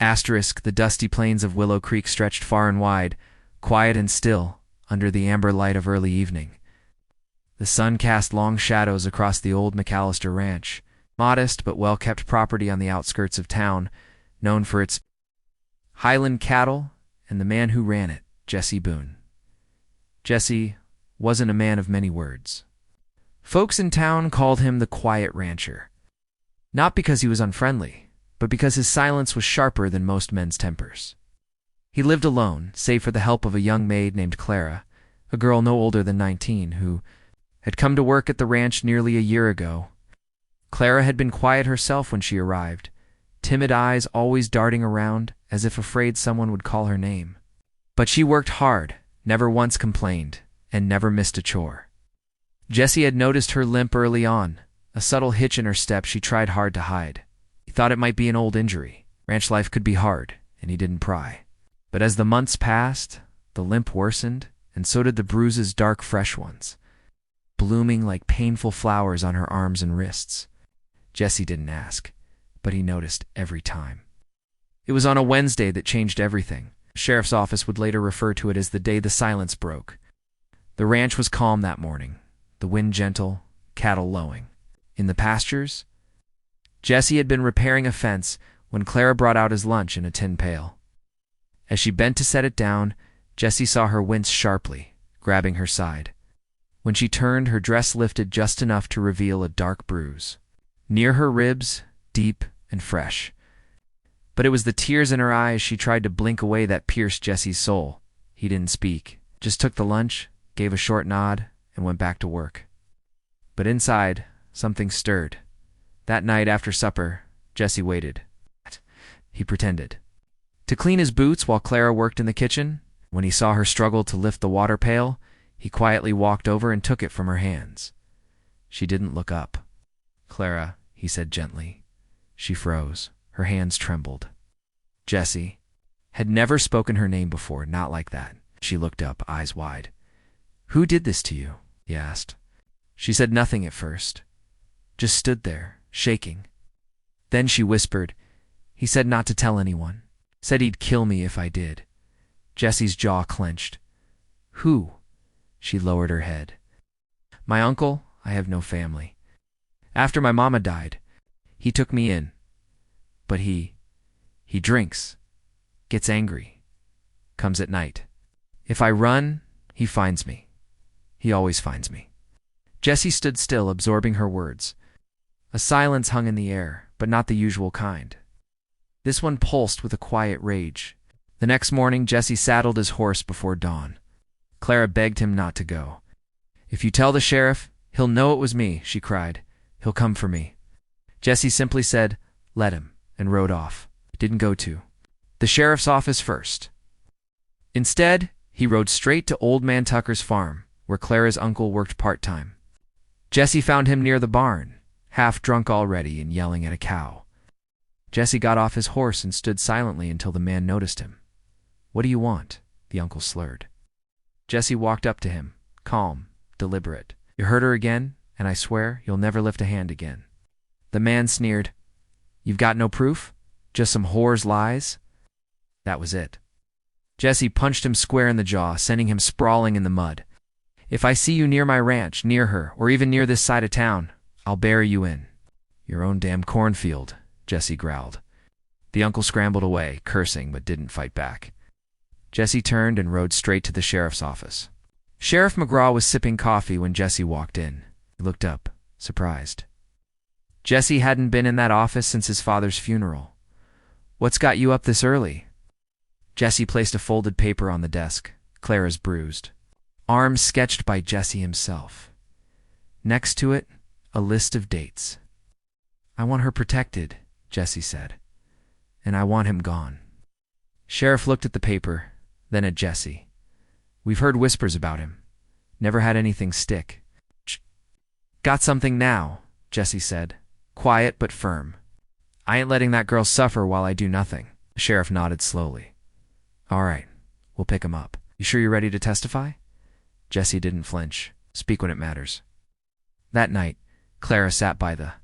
Asterisk, the dusty plains of Willow Creek stretched far and wide, quiet and still, under the amber light of early evening. The sun cast long shadows across the old McAllister Ranch, modest but well-kept property on the outskirts of town, known for its Highland cattle and the man who ran it, Jesse Boone. Jesse wasn't a man of many words. Folks in town called him the Quiet Rancher, not because he was unfriendly, but because his silence was sharper than most men's tempers. He lived alone, save for the help of a young maid named Clara, a girl no older than 19, who had come to work at the ranch nearly a year ago. Clara had been quiet herself when she arrived, timid eyes always darting around as if afraid someone would call her name. But she worked hard, never once complained, and never missed a chore. Jesse had noticed her limp early on, a subtle hitch in her step she tried hard to hide. He thought it might be an old injury. Ranch life could be hard, and he didn't pry. But as the months passed, the limp worsened, and so did the bruises, dark, fresh ones, blooming like painful flowers on her arms and wrists. Jesse didn't ask, but he noticed every time. It was on a Wednesday that changed everything. The sheriff's office would later refer to it as the day the silence broke. The ranch was calm that morning, the wind gentle, cattle lowing. In the pastures, Jesse had been repairing a fence when Clara brought out his lunch in a tin pail. As she bent to set it down, Jesse saw her wince sharply, grabbing her side. When she turned, her dress lifted just enough to reveal a dark bruise. Near her ribs, deep and fresh. But it was the tears in her eyes she tried to blink away that pierced Jesse's soul. He didn't speak, just took the lunch, gave a short nod, and went back to work. But inside, something stirred. That night after supper, Jesse waited. He pretended to clean his boots while Clara worked in the kitchen. When he saw her struggle to lift the water pail, he quietly walked over and took it from her hands. She didn't look up. "Clara," he said gently. She froze. Her hands trembled. Jesse had never spoken her name before, not like that. She looked up, eyes wide. "Who did this to you?" he asked. She said nothing at first, just stood there, shaking. Then she whispered, "He said not to tell anyone. Said he'd kill me if I did." Jesse's jaw clenched. "Who?" She lowered her head. "My uncle. I have no family. After my mama died, he took me in. But he drinks, gets angry, comes at night. If I run, he finds me. He always finds me." Jesse stood still, absorbing her words. A silence hung in the air, but not the usual kind. This one pulsed with a quiet rage. The next morning, Jesse saddled his horse before dawn. Clara begged him not to go. "If you tell the sheriff, he'll know it was me," she cried. "He'll come for me." Jesse simply said, "Let him," and rode off. He didn't go to the sheriff's office first. Instead, he rode straight to Old Man Tucker's farm, where Clara's uncle worked part-time. Jesse found him near the barn, half drunk already and yelling at a cow. Jesse got off his horse and stood silently until the man noticed him. "What do you want?" the uncle slurred. Jesse walked up to him, calm, deliberate. "You hurt her again, and I swear you'll never lift a hand again." The man sneered. "You've got no proof? Just some whore's lies?" That was it. Jesse punched him square in the jaw, sending him sprawling in the mud. "If I see you near my ranch, near her, or even near this side of town, I'll bury you in." "Your own damn cornfield," Jesse growled. The uncle scrambled away, cursing, but didn't fight back. Jesse turned and rode straight to the sheriff's office. Sheriff McGraw was sipping coffee when Jesse walked in. He looked up, surprised. Jesse hadn't been in that office since his father's funeral. "What's got you up this early?" Jesse placed a folded paper on the desk. Clara's bruised arms sketched by Jesse himself. Next to it, a list of dates. "I want her protected," Jesse said. "And I want him gone." Sheriff looked at the paper, then at Jesse. "We've heard whispers about him. Never had anything stick." "Got something now," Jesse said, quiet but firm. "I ain't letting that girl suffer while I do nothing." The sheriff nodded slowly. "All right, we'll pick him up. You sure you're ready to testify?" Jesse didn't flinch. "Speak when it matters." That night, Clara sat by the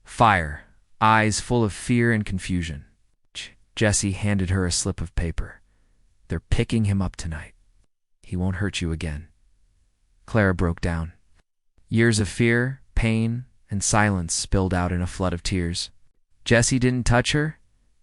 fire, eyes full of fear and confusion. Jesse handed her a slip of paper. "They're picking him up tonight. He won't hurt you again." Clara broke down. Years of fear, pain, and silence spilled out in a flood of tears. Jesse didn't touch her,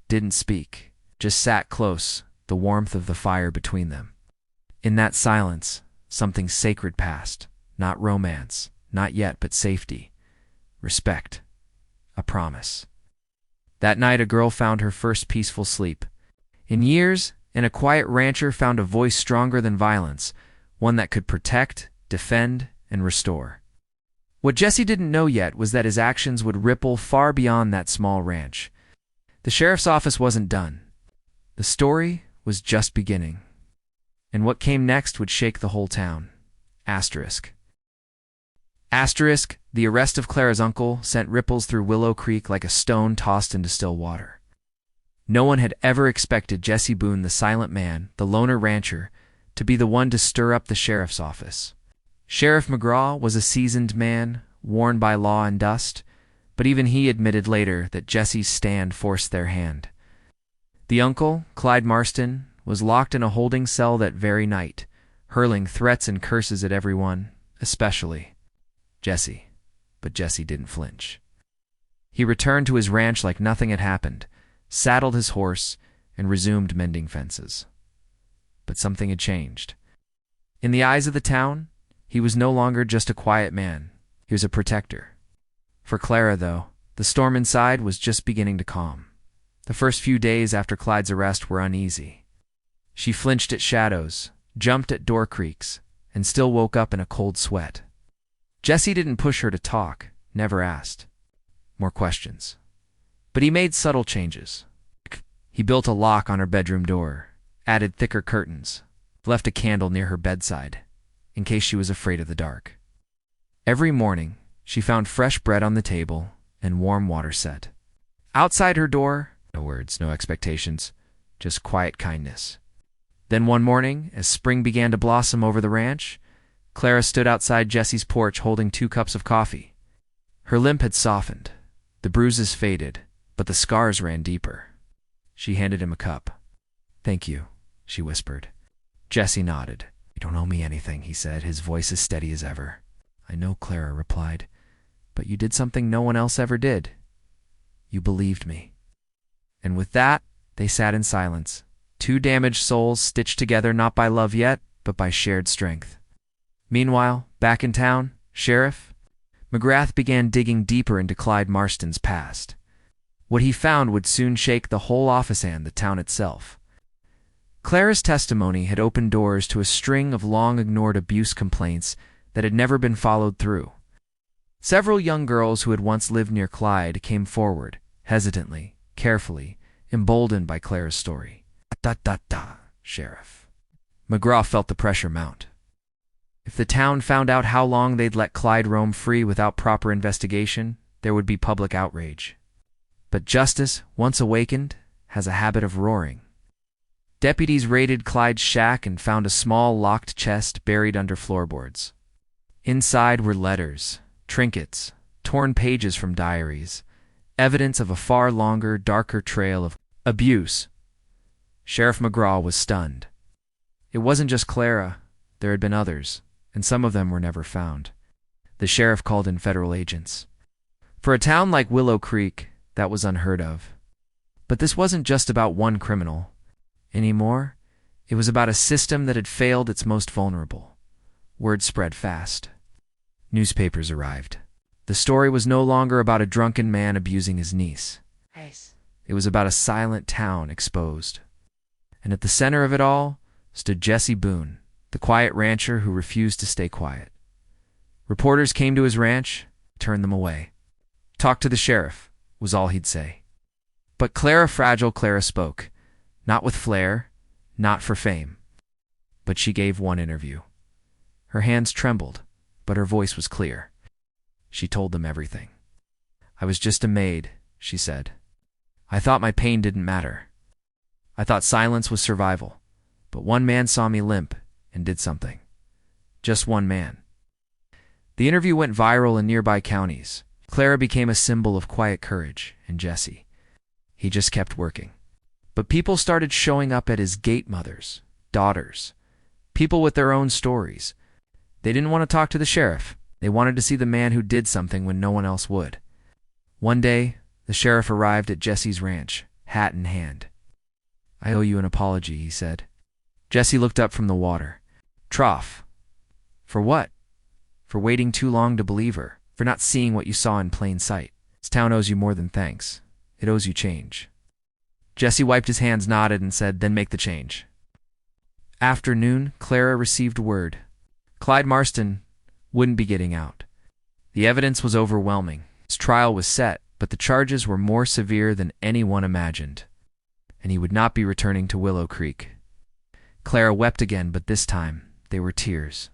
didn't speak, just sat close, the warmth of the fire between them. In that silence, something sacred passed. Not romance, not yet, but safety, respect, a promise. That night a girl found her first peaceful sleep. In years, and a quiet rancher found a voice stronger than violence, one that could protect, defend, and restore. What Jesse didn't know yet was that his actions would ripple far beyond that small ranch. The sheriff's office wasn't done. The story was just beginning. And what came next would shake the whole town. Asterisk. Asterisk, the arrest of Clara's uncle sent ripples through Willow Creek like a stone tossed into still water. No one had ever expected Jesse Boone, the silent man, the loner rancher, to be the one to stir up the sheriff's office. Sheriff McGraw was a seasoned man, worn by law and dust, but even he admitted later that Jesse's stand forced their hand. The uncle, Clyde Marston, was locked in a holding cell that very night, hurling threats and curses at everyone, especially Jesse. But Jesse didn't flinch. He returned to his ranch like nothing had happened, saddled his horse, and resumed mending fences. But something had changed. In the eyes of the town, he was no longer just a quiet man. He was a protector. For Clara, though, the storm inside was just beginning to calm. The first few days after Clyde's arrest were uneasy. She flinched at shadows, jumped at door creaks, and still woke up in a cold sweat. Jesse didn't push her to talk, never asked. More questions. But he made subtle changes. He built a lock on her bedroom door, added thicker curtains, left a candle near her bedside, in case she was afraid of the dark. Every morning, she found fresh bread on the table and warm water set. Outside her door, no words, no expectations, just quiet kindness. Then one morning, as spring began to blossom over the ranch, Clara stood outside Jesse's porch holding 2 cups of coffee. Her limp had softened. The bruises faded, but the scars ran deeper. She handed him a cup. "Thank you," she whispered. Jesse nodded. "You don't owe me anything," he said, his voice as steady as ever. "I know," Clara replied, "but you did something no one else ever did. You believed me." And with that, they sat in silence, 2 damaged souls stitched together not by love yet, but by shared strength. Meanwhile, back in town, Sheriff McGrath began digging deeper into Clyde Marston's past. What he found would soon shake the whole office and the town itself. Clara's testimony had opened doors to a string of long-ignored abuse complaints that had never been followed through. Several young girls who had once lived near Clyde came forward, hesitantly, carefully, emboldened by Clara's story. Sheriff. McGraw felt the pressure mount. If the town found out how long they'd let Clyde roam free without proper investigation, there would be public outrage. But justice, once awakened, has a habit of roaring. Deputies raided Clyde's shack and found a small locked chest buried under floorboards. Inside were letters, trinkets, torn pages from diaries, evidence of a far longer, darker trail of abuse. Sheriff McGraw was stunned. It wasn't just Clara. There had been others, and some of them were never found. The sheriff called in federal agents. For a town like Willow Creek, that was unheard of. But this wasn't just about one criminal. Anymore, it was about a system that had failed its most vulnerable. Word spread fast. Newspapers arrived. The story was no longer about a drunken man abusing his niece. It was about a silent town exposed. And at the center of it all stood Jesse Boone, the quiet rancher who refused to stay quiet. Reporters came to his ranch, turned them away. "Talk to the sheriff," was all he'd say. But fragile Clara spoke, not with flair, not for fame. But she gave one interview. Her hands trembled, but her voice was clear. She told them everything. "I was just a maid," she said. "I thought my pain didn't matter. I thought silence was survival. But one man saw me limp and did something. Just one man." The interview went viral in nearby counties. Clara became a symbol of quiet courage, and Jesse, he just kept working. But people started showing up at his gate, mothers, daughters, people with their own stories. They didn't want to talk to the sheriff. They wanted to see the man who did something when no one else would. One day, the sheriff arrived at Jesse's ranch, hat in hand. "I owe you an apology," he said. Jesse looked up from the water. "Trough. For what?" "For waiting too long to believe her, for not seeing what you saw in plain sight. This town owes you more than thanks. It owes you change." Jesse wiped his hands, nodded, and said, "Then make the change." Afternoon, Clara received word. Clyde Marston wouldn't be getting out. The evidence was overwhelming. His trial was set, but the charges were more severe than anyone imagined, and he would not be returning to Willow Creek. Clara wept again, but this time they were tears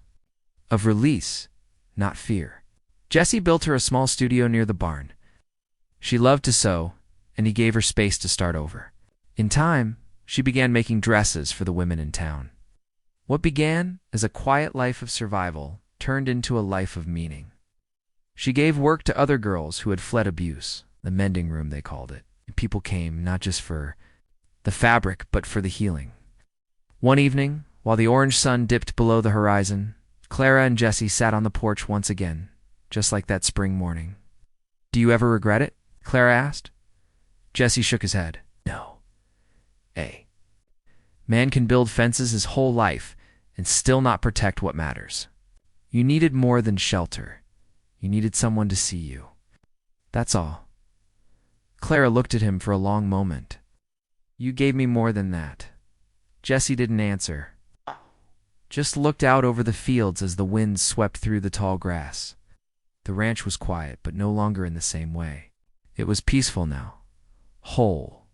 of release, not fear. Jesse built her a small studio near the barn. She loved to sew, and he gave her space to start over. In time, she began making dresses for the women in town. What began as a quiet life of survival turned into a life of meaning. She gave work to other girls who had fled abuse, the mending room they called it. And people came not just for the fabric, but for the healing. One evening, while the orange sun dipped below the horizon, Clara and Jesse sat on the porch once again, just like that spring morning. "Do you ever regret it?" Clara asked. Jesse shook his head. "No. Man can build fences his whole life and still not protect what matters. You needed more than shelter. You needed someone to see you. That's all." Clara looked at him for a long moment. "You gave me more than that." Jesse didn't answer, just looked out over the fields as the wind swept through the tall grass. The ranch was quiet, but no longer in the same way. It was peaceful now, whole,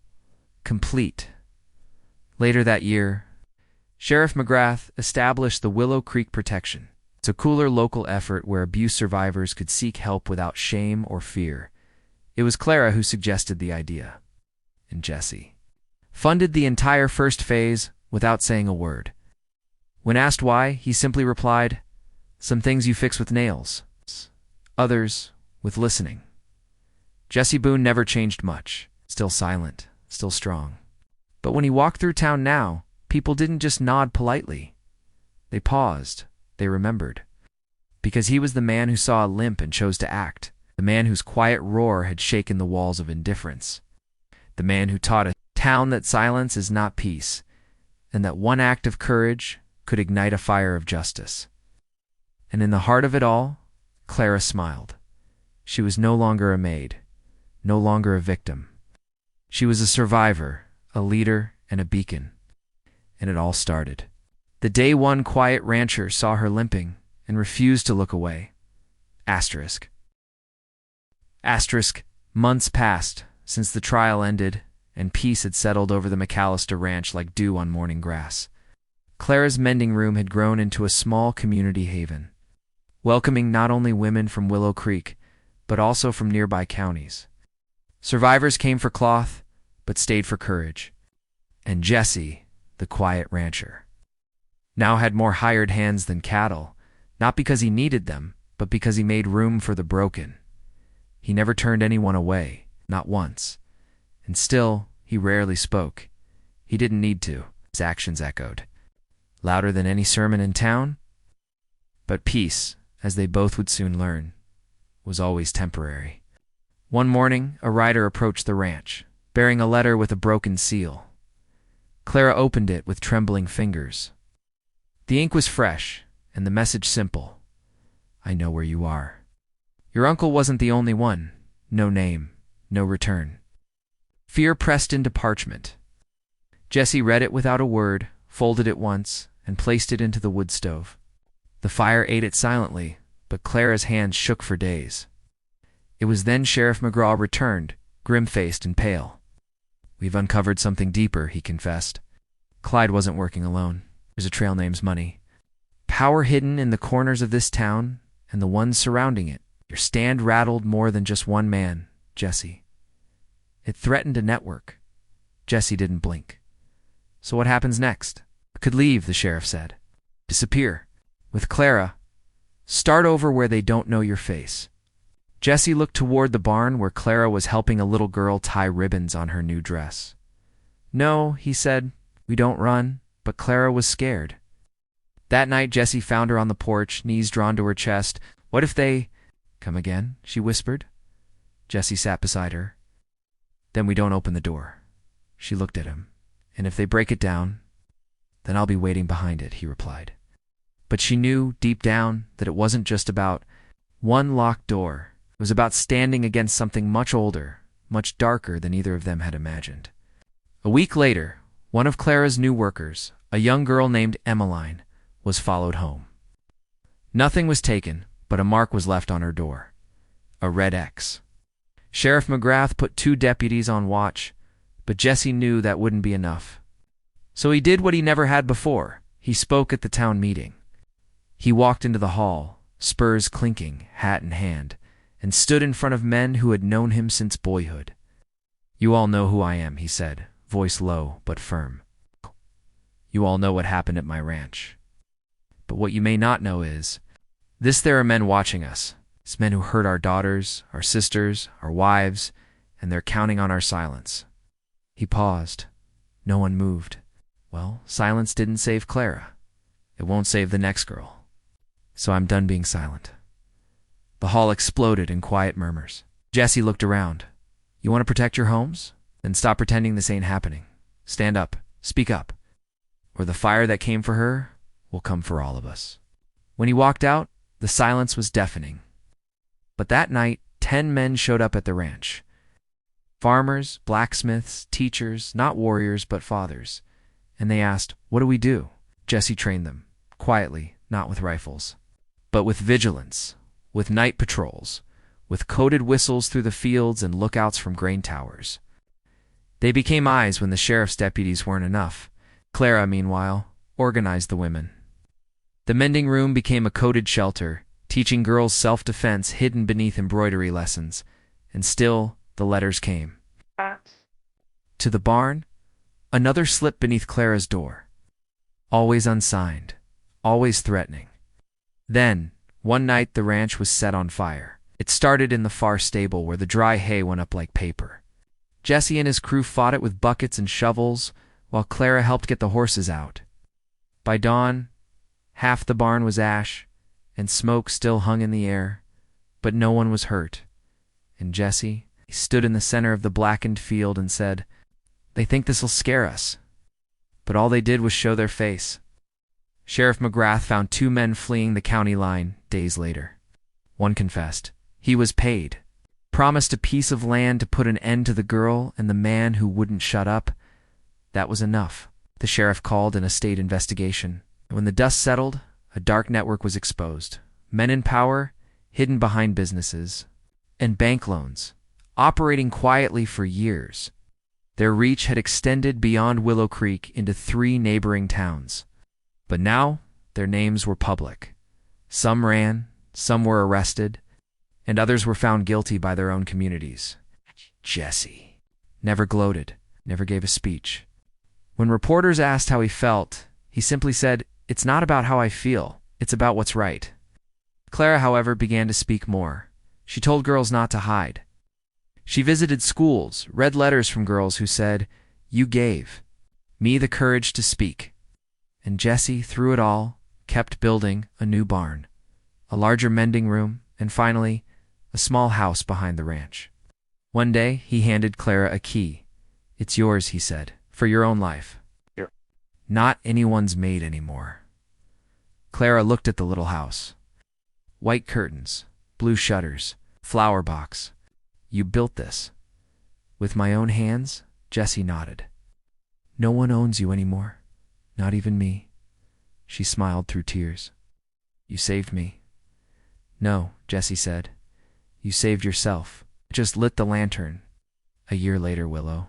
complete. Later that year, Sheriff McGrath established the Willow Creek Protection. It's a cooler local effort where abuse survivors could seek help without shame or fear. It was Clara who suggested the idea, and Jesse funded the entire first phase without saying a word. When asked why, he simply replied, "Some things you fix with nails, others with listening." Jesse Boone never changed much, still silent, still strong. But when he walked through town now, people didn't just nod politely. They paused, they remembered. Because he was the man who saw a limp and chose to act, the man whose quiet roar had shaken the walls of indifference, the man who taught a town that silence is not peace, and that one act of courage could ignite a fire of justice. And in the heart of it all, Clara smiled. She was no longer a maid, no longer a victim. She was a survivor, a leader, and a beacon. And it all started the day one quiet rancher saw her limping and refused to look away. Asterisk. Months passed since the trial ended, and peace had settled over the McAllister ranch like dew on morning grass. Clara's mending room had grown into a small community haven, welcoming not only women from Willow Creek, but also from nearby counties. Survivors came for cloth, but stayed for courage. And Jesse, the quiet rancher, now had more hired hands than cattle, not because he needed them, but because he made room for the broken. He never turned anyone away, not once. And still, he rarely spoke. He didn't need to. His actions echoed, louder than any sermon in town. But peace, as they both would soon learn, was always temporary. One morning, a rider approached the ranch, bearing a letter with a broken seal. Clara opened it with trembling fingers. The ink was fresh, and the message simple. "I know where you are. Your uncle wasn't the only one. No name, no return." Fear pressed into parchment. Jesse read it without a word, folded it once, and placed it into the wood stove. The fire ate it silently, but Clara's hands shook for days. It was then Sheriff McGraw returned, grim-faced and pale. "We've uncovered something deeper," he confessed. Clyde wasn't working alone. There's a trail name's Money. Power hidden in the corners of this town and the ones surrounding it. Your stand rattled more than just one man, Jesse. It threatened a network. Jesse didn't blink. "So what happens next?" "Could leave," the sheriff said. "Disappear. With Clara. Start over where they don't know your face." Jesse looked toward the barn where Clara was helping a little girl tie ribbons on her new dress. No, he said, we don't run, but Clara was scared. That night Jesse found her on the porch, knees drawn to her chest. What if they— Come again, she whispered. Jesse sat beside her. Then we don't open the door. She looked at him. And if they break it down, then I'll be waiting behind it, he replied. But she knew, deep down, that it wasn't just about one locked door. It was about standing against something much older, much darker than either of them had imagined. A week later, one of Clara's new workers, a young girl named Emmeline, was followed home. Nothing was taken, but a mark was left on her door. A red X. Sheriff McGrath put 2 deputies on watch, but Jesse knew that wouldn't be enough. So he did what he never had before. He spoke at the town meeting. He walked into the hall, spurs clinking, hat in hand, and stood in front of men who had known him since boyhood. You all know who I am, he said, voice low but firm. You all know what happened at my ranch. But what you may not know is, there are men watching us. It's men who hurt our daughters, our sisters, our wives, and they're counting on our silence. He paused. No one moved. Well, silence didn't save Clara. It won't save the next girl. So I'm done being silent. The hall exploded in quiet murmurs. Jesse looked around. You want to protect your homes? Then stop pretending this ain't happening. Stand up. Speak up. Or the fire that came for her will come for all of us. When he walked out, the silence was deafening. But that night, 10 men showed up at the ranch. Farmers, blacksmiths, teachers, not warriors but fathers. And they asked, what do we do? Jesse trained them, quietly, not with rifles, but with vigilance, with night patrols, with coded whistles through the fields and lookouts from grain towers. They became eyes when the sheriff's deputies weren't enough. Clara, meanwhile, organized the women. The mending room became a coded shelter, teaching girls self-defense hidden beneath embroidery lessons. And still, the letters came. To the barn, another slip beneath Clara's door. Always unsigned, always threatening. Then, one night the ranch was set on fire. It started in the far stable where the dry hay went up like paper. Jesse and his crew fought it with buckets and shovels, while Clara helped get the horses out. By dawn, half the barn was ash, and smoke still hung in the air, but no one was hurt. And Jesse, he stood in the center of the blackened field and said, They think this'll scare us. But all they did was show their face. Sheriff McGrath found 2 men fleeing the county line days later. One confessed. He was paid. Promised a piece of land to put an end to the girl and the man who wouldn't shut up. That was enough. The sheriff called in a state investigation. And when the dust settled, a dark network was exposed. Men in power, hidden behind businesses, and bank loans, operating quietly for years. Their reach had extended beyond Willow Creek into 3 neighboring towns. But now, their names were public. Some ran, some were arrested, and others were found guilty by their own communities. Jesse never gloated, never gave a speech. When reporters asked how he felt, he simply said, It's not about how I feel, it's about what's right. Clara, however, began to speak more. She told girls not to hide. She visited schools, read letters from girls who said, You gave me the courage to speak. And Jesse, through it all, kept building a new barn, a larger mending room, and finally, a small house behind the ranch. One day, he handed Clara a key. It's yours, he said, for your own life. Here. Not anyone's maid anymore. Clara looked at the little house. White curtains, blue shutters, flower box. You built this. With my own hands? Jesse nodded. No one owns you anymore. Not even me. She smiled through tears. You saved me. No, Jesse said. You saved yourself. Just lit the lantern. A year later, Willow.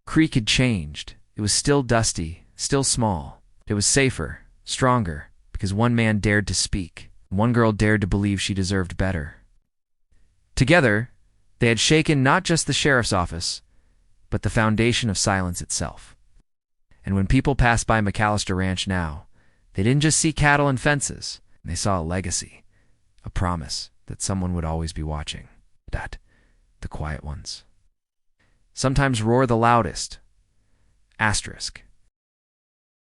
Creek had changed. It was still dusty, still small. It was safer, stronger, because one man dared to speak. One girl dared to believe she deserved better. Together, they had shaken not just the sheriff's office, but the foundation of silence itself. And when people passed by McAllister Ranch now, they didn't just see cattle and fences. They saw a legacy, a promise that someone would always be watching. That, the quiet ones. Sometimes roar the loudest. Asterisk.